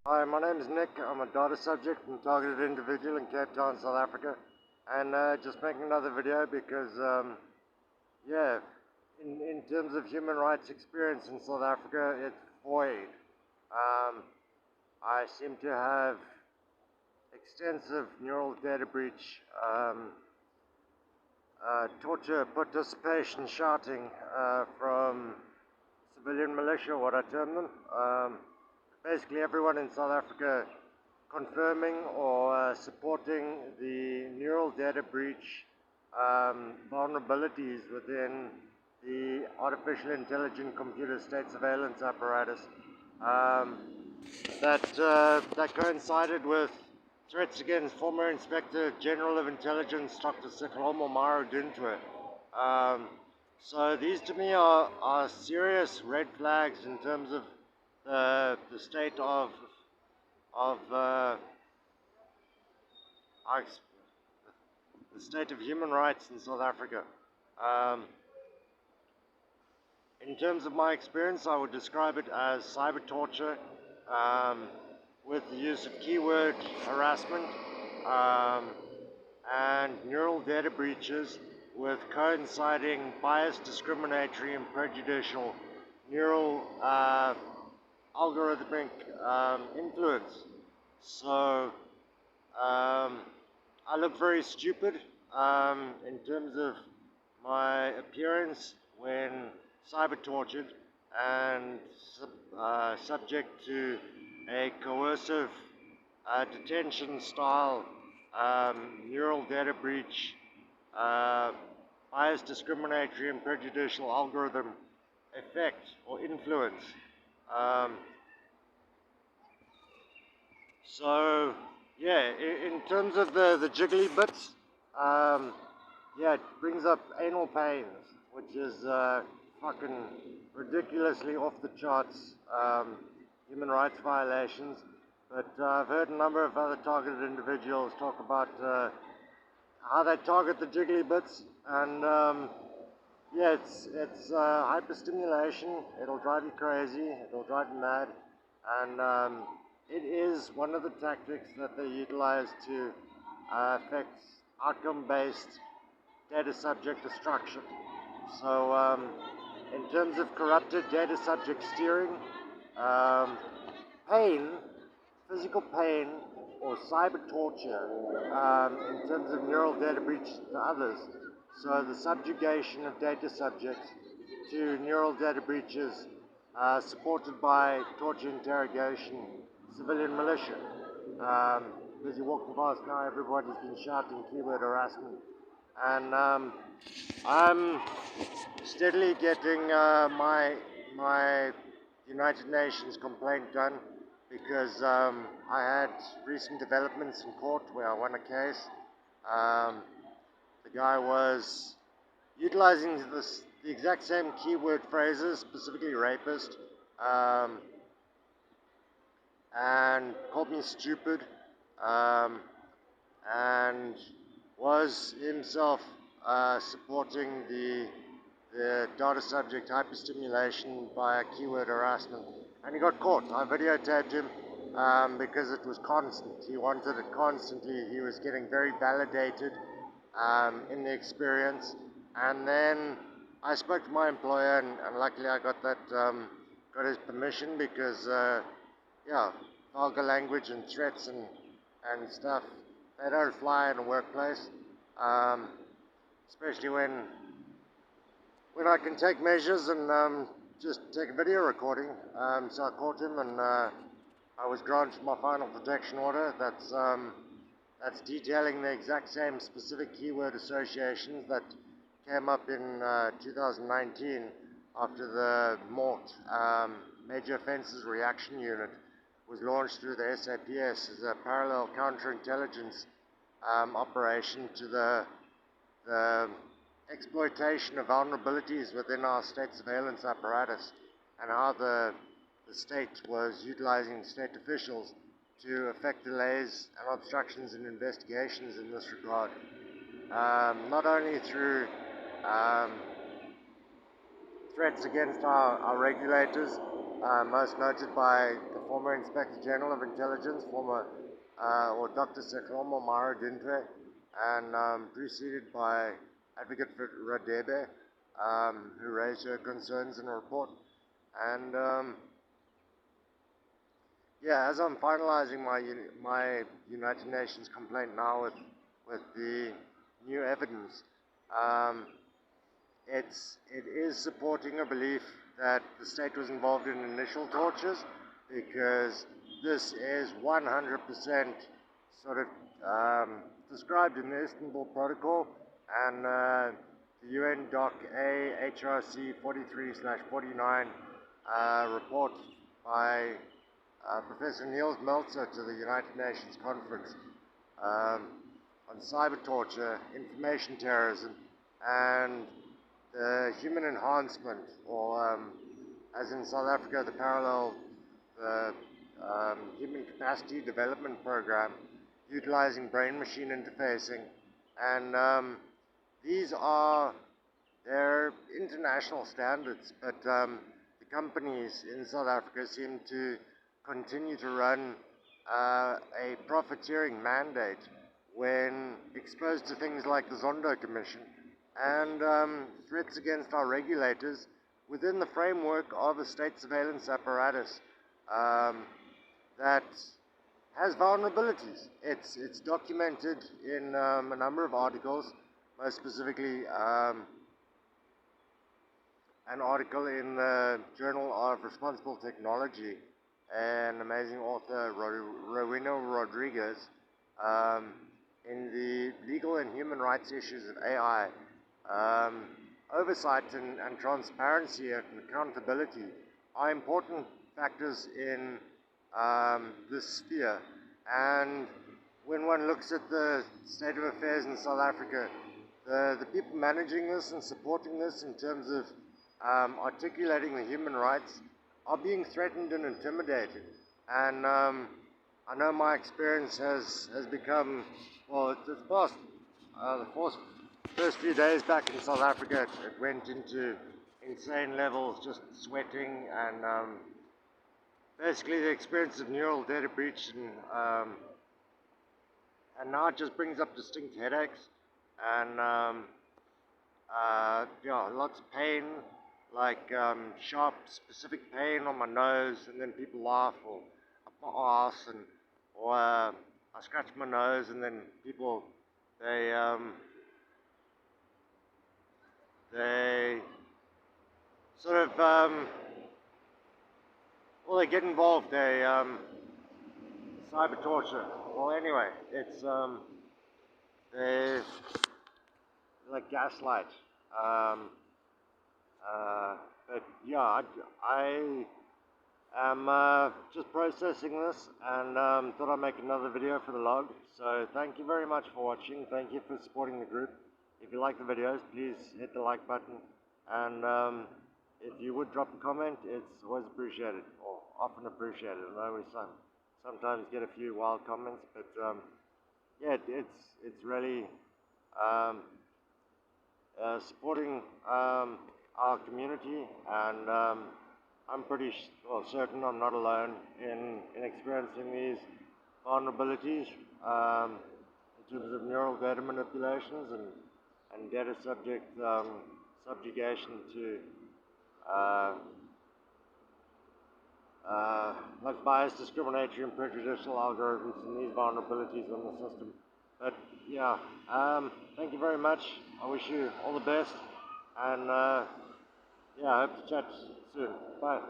Hi, my name is Nick. I'm a data subject and targeted individual in Cape Town, South Africa. And just making another video because, yeah, in terms of human rights experience in South Africa, it's void. Um, I seem to have extensive neural data breach, torture, participation, shouting from civilian militia, what I term them. Basically everyone in South Africa confirming or supporting the neural data breach vulnerabilities within the artificial intelligent computer state surveillance apparatus that coincided with threats against former Inspector General of Intelligence Dr. Seklomo Maro Dintwe. So these to me are serious red flags in terms of the state of the state of human rights in South Africa. Um, in terms of my experience, I would describe it as cyber torture with the use of keyword harassment um, and neural data breaches with coinciding biased, discriminatory, and prejudicial neural algorithmic influence. So I look very stupid in terms of my appearance when cyber tortured and subject to a coercive detention style neural data breach, biased, discriminatory, and prejudicial algorithm effect or influence. Um, So, yeah, in terms of the jiggly bits, yeah, it brings up anal pains, which is fucking ridiculously off the charts human rights violations. But I've heard a number of other targeted individuals talk about how they target the jiggly bits, and yeah, it's hyperstimulation. It'll drive you crazy. It'll drive you mad, and it is one of the tactics that they utilize to affect outcome-based data subject destruction. So, in terms of corrupted data subject steering, um, pain, physical pain, or cyber torture in terms of neural data breach to others. So the subjugation of data subjects to neural data breaches supported by torture interrogation, civilian militia. As you're walking past now, everybody's been shouting keyword harassment. And I'm steadily getting my United Nations complaint done because I had recent developments in court where I won a case. The guy was utilizing the exact same keyword phrases, specifically rapist, and called me stupid, and was himself supporting the data subject hyperstimulation via keyword harassment. And he got caught. I videotaped him because it was constant. He wanted it constantly. He was getting very validated in the experience. And then I spoke to my employer, and luckily I got that, got his permission because, yeah, vulgar language and threats and stuff, they don't fly in a workplace, especially when I can take measures and just take a video recording. So I caught him, and I was granted my final protection order. That's detailing the exact same specific keyword associations that came up in 2019 after the MORT, Major Offences Reaction Unit, was launched through the SAPS as a parallel counterintelligence operation to the exploitation of vulnerabilities within our state surveillance apparatus, and how the state was utilizing state officials to effect delays and obstructions in investigations in this regard. Not only through threats against our regulators, most noted by the former Inspector General of Intelligence, or Dr. Sekromo Mara Dintwe, and preceded by Advocate Radebe, who raised her concerns in a report. And yeah, as I'm finalizing my United Nations complaint now with the new evidence, it is supporting a belief that the state was involved in initial tortures, because this is 100% sort of described in the Istanbul Protocol and the UN Doc A HRC 43/49 report by Professor Niels Meltzer to the United Nations Conference on cyber torture, information terrorism, and the human enhancement, or as in South Africa, the human capacity development program, utilizing brain-machine interfacing, and these are their international standards, but the companies in South Africa seem to continue to run a profiteering mandate when exposed to things like the Zondo Commission and threats against our regulators within the framework of a state surveillance apparatus that has vulnerabilities. It's documented in a number of articles, most specifically an article in the Journal of Responsible Technology, an amazing author, Rowena Rodriguez, in the legal and human rights issues of AI. Oversight and transparency and accountability are important factors in this sphere. And when one looks at the state of affairs in South Africa, the people managing this and supporting this in terms of articulating the human rights are being threatened and intimidated. And I know my experience has become, well, it's past the first few days back in South Africa, it went into insane levels, just sweating, and basically the experience of neural data breach, and now it just brings up distinct headaches, and yeah, lots of pain, like sharp, specific pain on my nose, and then people laugh, or up my ass, or I scratch my nose, and then people, they sort of, well, they get involved, they cyber torture. Well, anyway, it's they like gaslight. But yeah, I am just processing this, and thought I'd make another video for the log. So thank you very much for watching. Thank you for supporting the group. If you like the videos, please hit the like button, and if you would drop a comment, it's always appreciated, or often appreciated. I know we sometimes get a few wild comments, but yeah, it's really supporting our community, and I'm pretty certain I'm not alone in experiencing these vulnerabilities in terms of neural data manipulations and data subjugation to like biased, discriminatory, and prejudicial algorithms and these vulnerabilities on the system. But yeah, thank you very much. I wish you all the best, and yeah, I hope to chat soon. Bye.